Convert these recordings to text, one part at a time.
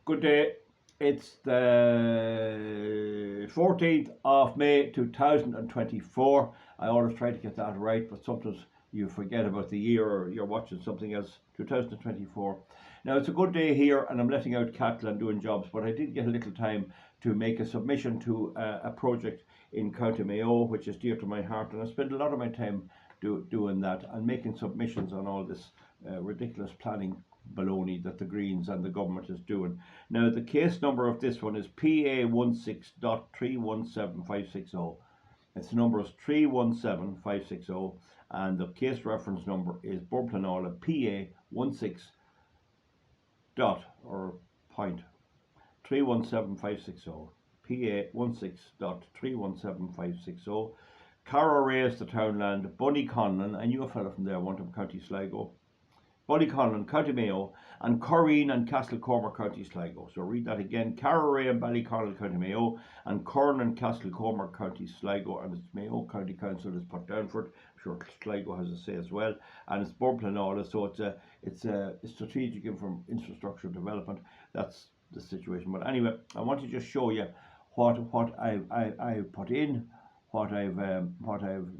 Good day. It's the 14th of May 2024. I always try to get that right, but sometimes you forget about the year or you're watching something else. 2024. Now, it's a good day here, and I'm letting out cattle and doing jobs, but I did get a little time to make a submission to a project in County Mayo, which is dear to my heart, and I spend a lot of my time doing that and making submissions on all this ridiculous planning baloney that the Greens and the government is doing. Now, the case number of this one is PA16.317560. Its number is 317560, and the case reference number is Burplanola PA16 or point 317560. PA16.317560. Carraray is the townland. Bunny Conlon, I knew a fellow from there, one from County Sligo. Ballyconlon, County Mayo, and Corrine and Castlecormac, County Sligo. So read that again. Carraray and Ballyconlon, County Mayo, and Corn and Castlecormac, County Sligo, and it's Mayo County Council is put down for it. I'm sure Sligo has a say as well, and it's Burplanola, so it's a strategic infrastructure development. That's the situation. But anyway, I want to just show you what I put in, what I've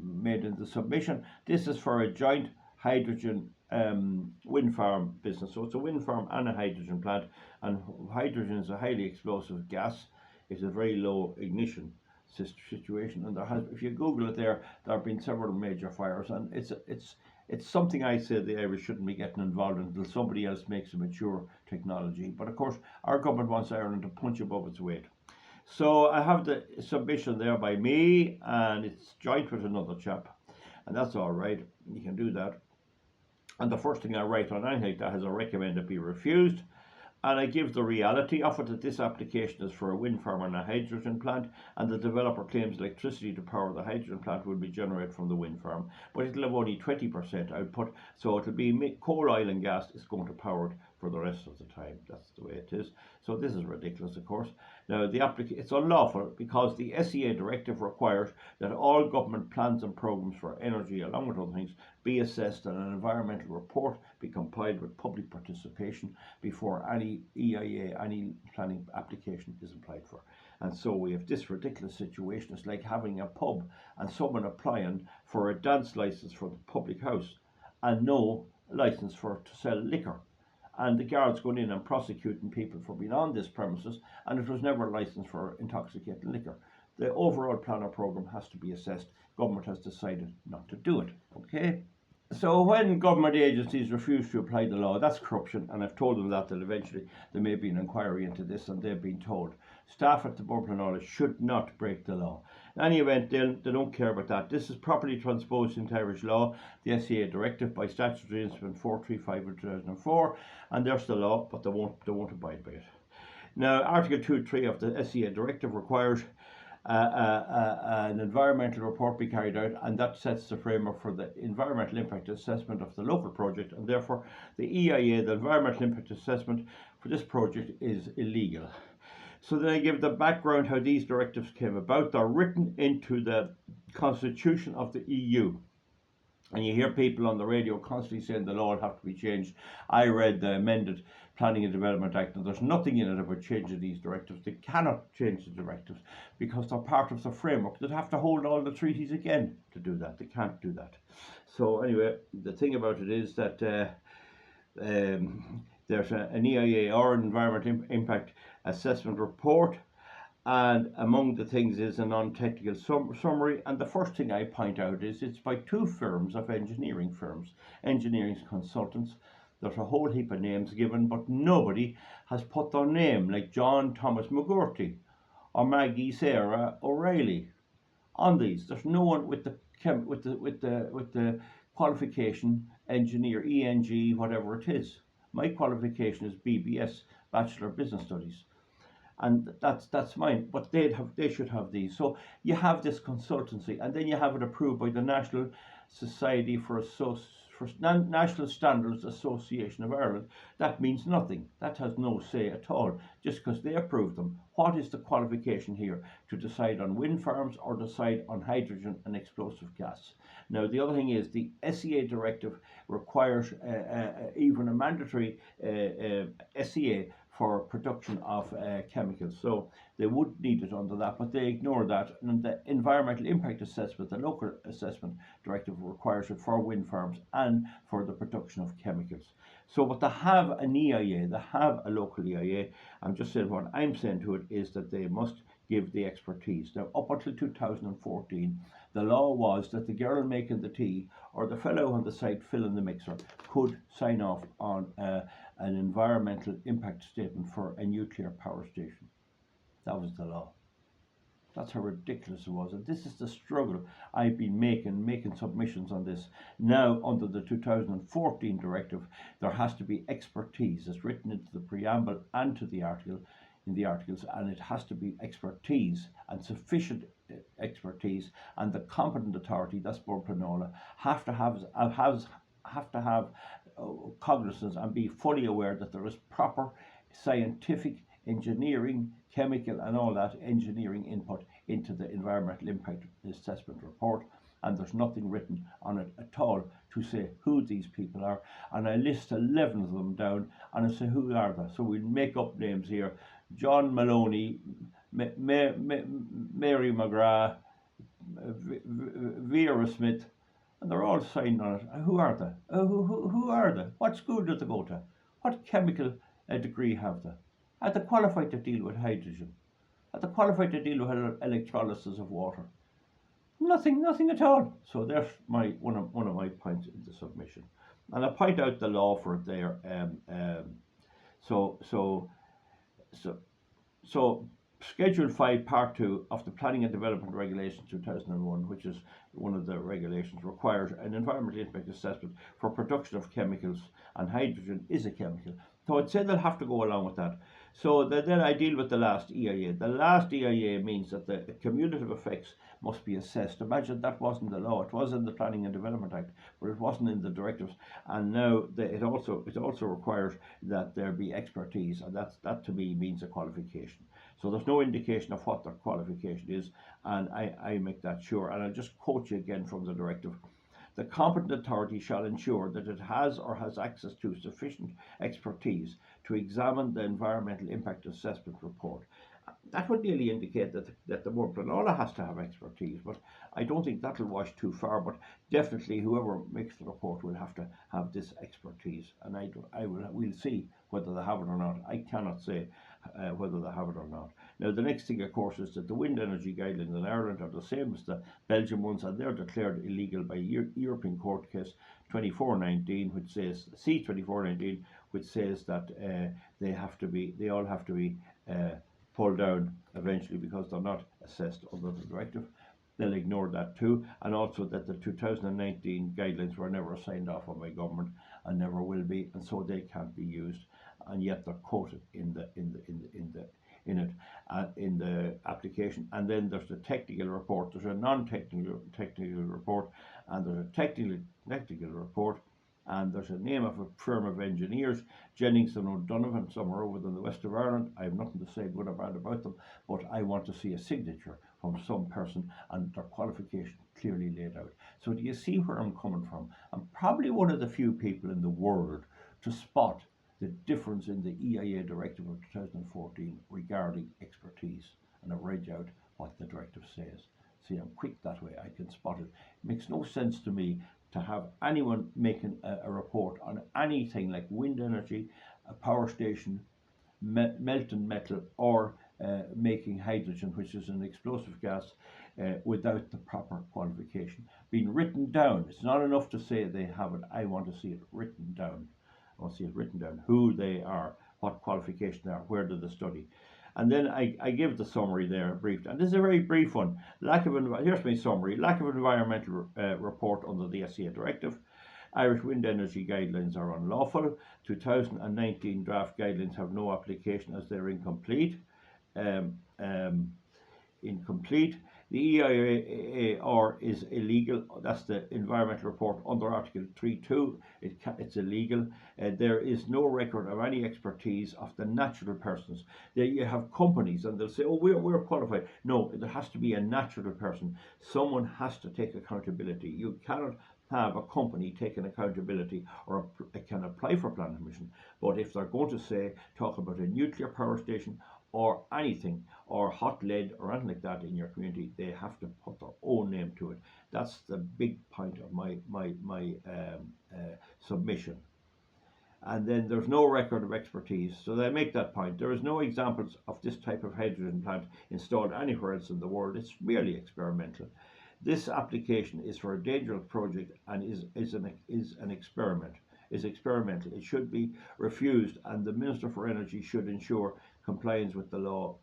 made in the submission. This is for a joint hydrogen wind farm business. So it's a wind farm and a hydrogen plant, and hydrogen is a highly explosive gas. It's a very low ignition situation, and if you Google it, there have been several major fires, and it's something I say the Irish shouldn't be getting involved in until somebody else makes a mature technology. But of course, our government wants Ireland to punch above its weight. So I have the submission there by me, and it's joint with another chap, and that's all right. You can do that. And the first thing I write on anything like that is I recommend it be refused. And I give the reality of it, that this application is for a wind farm and a hydrogen plant, and the developer claims electricity to power the hydrogen plant will be generated from the wind farm, but it'll have only 20% output, so it'll be coal, oil and gas is going to power it for the rest of the time. That's the way it is. So this is ridiculous, of course. Now, it's unlawful because the SEA directive requires that all government plans and programmes for energy, along with other things, be assessed and an environmental report be compiled with public participation before any EIA, any planning application is applied for. And so we have this ridiculous situation. It's like having a pub and someone applying for a dance license for the public house and no license to sell liquor. And the guards going in and prosecuting people for being on this premises, and it was never licensed for intoxicating liquor. The overall plan or programme has to be assessed. Government has decided not to do it. Okay? So when government agencies refuse to apply the law, that's corruption, and I've told them that eventually there may be an inquiry into this, and they've been told. Staff at the Burplanola should not break the law. In any event, they don't care about that. This is properly transposed into Irish law, the SEA directive by statutory instrument 435 of 2004, and there's the law, but they won't abide by it. Now, Article 2.3 of the SEA directive requires an environmental report be carried out, and that sets the framework for the environmental impact assessment of the local project, and therefore the EIA, the environmental impact assessment for this project, is illegal. So then I give the background how these directives came about. They're written into the Constitution of the EU. And you hear people on the radio constantly saying the law will have to be changed. I read the amended Planning and Development Act, and there's nothing in it about changing these directives. They cannot change the directives because they're part of the framework. They'd have to hold all the treaties again to do that. They can't do that. So anyway, the thing about it is that there's an EIA, or an Environmental Impact Assessment Report, and among the things is a non-technical summary. And the first thing I point out is it's by two firms of engineering consultants. There's a whole heap of names given, but nobody has put their name, like John Thomas McGurty or Maggie Sarah O'Reilly on these. There's no one with the qualification engineer, ENG, whatever it is. My qualification is BBS, Bachelor of Business Studies, and that's mine. But they should have these. So you have this consultancy, and then you have it approved by the National Society for National Standards Association of Ireland. That means nothing. That has no say at all, just because they approve them. What is the qualification here to decide on wind farms or decide on hydrogen and explosive gas? Now, the other thing is the SEA directive requires even a mandatory SEA for production of chemicals. So they would need it under that, but they ignore that. And the environmental impact assessment, the local assessment directive, requires it for wind farms and for the production of chemicals. So, but they have an EIA, they have a local EIA. I'm just saying what I'm saying to it is that they must give the expertise. Now, up until 2014, the law was that the girl making the tea or the fellow on the site filling the mixer could sign off on an environmental impact statement for a nuclear power station. That was the law. That's how ridiculous it was. And this is the struggle I've been making submissions on this. Now, under the 2014 directive, there has to be expertise. It's written into the preamble and to the article, in the articles, and it has to be expertise and sufficient expertise, and the competent authority, that's Board Planola, have to have cognizance and be fully aware that there is proper scientific engineering, chemical and all that engineering input into the environmental impact assessment report, and there's nothing written on it at all to say who these people are. And I list 11 of them down and I say who are they. So we'll make up names here: John Maloney, Mary McGrath, Vera Smith, and they're all signed on it. Who are they? Who are they? What school did they go to? What chemical degree have they? Are they qualified to deal with hydrogen? Are they qualified to deal with electrolysis of water? Nothing at all. So there's one of my points in the submission, and I point out the law for it there. So Schedule 5, Part 2 of the Planning and Development Regulations 2001, which is one of the regulations, requires an environmental impact assessment for production of chemicals, and hydrogen is a chemical. So I'd say they'll have to go along with that. So then I deal with the last EIA. The last EIA means that the cumulative effects must be assessed. Imagine that wasn't the law. It was in the Planning and Development Act, but it wasn't in the directives. And now it also requires that there be expertise, and that to me means a qualification. So there's no indication of what their qualification is, and I make that sure. And I'll just quote you again from the directive. The competent authority shall ensure that it has or has access to sufficient expertise to examine the environmental impact assessment report. That would nearly indicate that the Board Planola has to have expertise, but I don't think that'll wash too far. But definitely, whoever makes the report will have to have this expertise, and we'll see whether they have it or not. I cannot say whether they have it or not. Now, the next thing, of course, is that the wind energy guidelines in Ireland are the same as the Belgian ones, and they're declared illegal by European Court Case 2419, which says C2419, which says that they all have to be pulled down eventually because they're not assessed under the directive. They'll ignore that too, and also that the 2019 guidelines were never signed off on by government and never will be, and so they can't be used, and yet they're quoted in the application. And then there's the technical report. There's a non-technical report, and there's a technical report, and there's a name of a firm of engineers, Jennings and O'Donovan, somewhere over in the west of Ireland. I have nothing to say good or bad about them, but I want to see a signature from some person and their qualification clearly laid out. So do you see where I'm coming from? I'm probably one of the few people in the world to spot the difference in the EIA directive of 2014 regarding expertise, and I've read out what the directive says. See, I'm quick that way, I can spot it. It makes no sense to me to have anyone making a report on anything like wind energy, a power station, melting metal, or making hydrogen, which is an explosive gas, without the proper qualification being written down. It's not enough to say they have it. I want to see it written down. I want to see it written down, who they are, what qualification they are, where did they study. And then I give the summary there, brief, and this is a very brief one. Here's my summary: lack of environmental report under the SCA directive. Irish wind energy guidelines are unlawful. 2019 draft guidelines have no application as they're incomplete. The EIR is illegal. That's the environmental report under Article 3.2. It's illegal. There is no record of any expertise of the natural persons. There you have companies, and they'll say, "Oh, we're qualified." No, there has to be a natural person. Someone has to take accountability. You cannot have a company taking accountability or can apply for planning permission. But if they're going to say, talk about a nuclear power station or anything, or hot lead or anything like that in your community, they have to put their own name to it. That's the big point of my submission. And then there's no record of expertise. So they make that point. There is no examples of this type of hydrogen plant installed anywhere else in the world. It's merely experimental. This application is for a dangerous project and is an experiment. Is experimental. It should be refused, and the Minister for Energy should ensure compliance with the law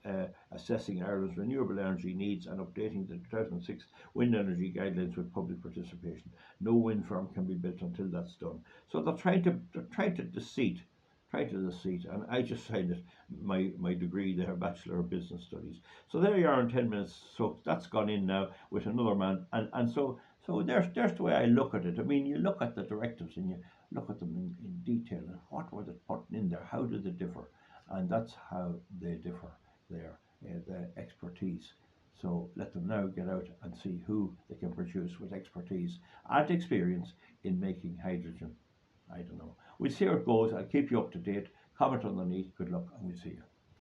assessing Ireland's renewable energy needs and updating the 2006 wind energy guidelines with public participation. No wind farm can be built until that's done. So they're trying to deceit, and I just cited my degree there, Bachelor of Business Studies. So there you are in 10 minutes. So that's gone in now with another man, and so there's the way I look at it. I mean, you look at the directives and you look at them in detail and what were they putting in there, how do they differ, and that's how they differ there, the expertise. So let them now get out and see who they can produce with expertise and experience in making hydrogen. I don't know. We'll see how it goes. I'll keep you up to date. Comment underneath. Good luck, and we'll see you.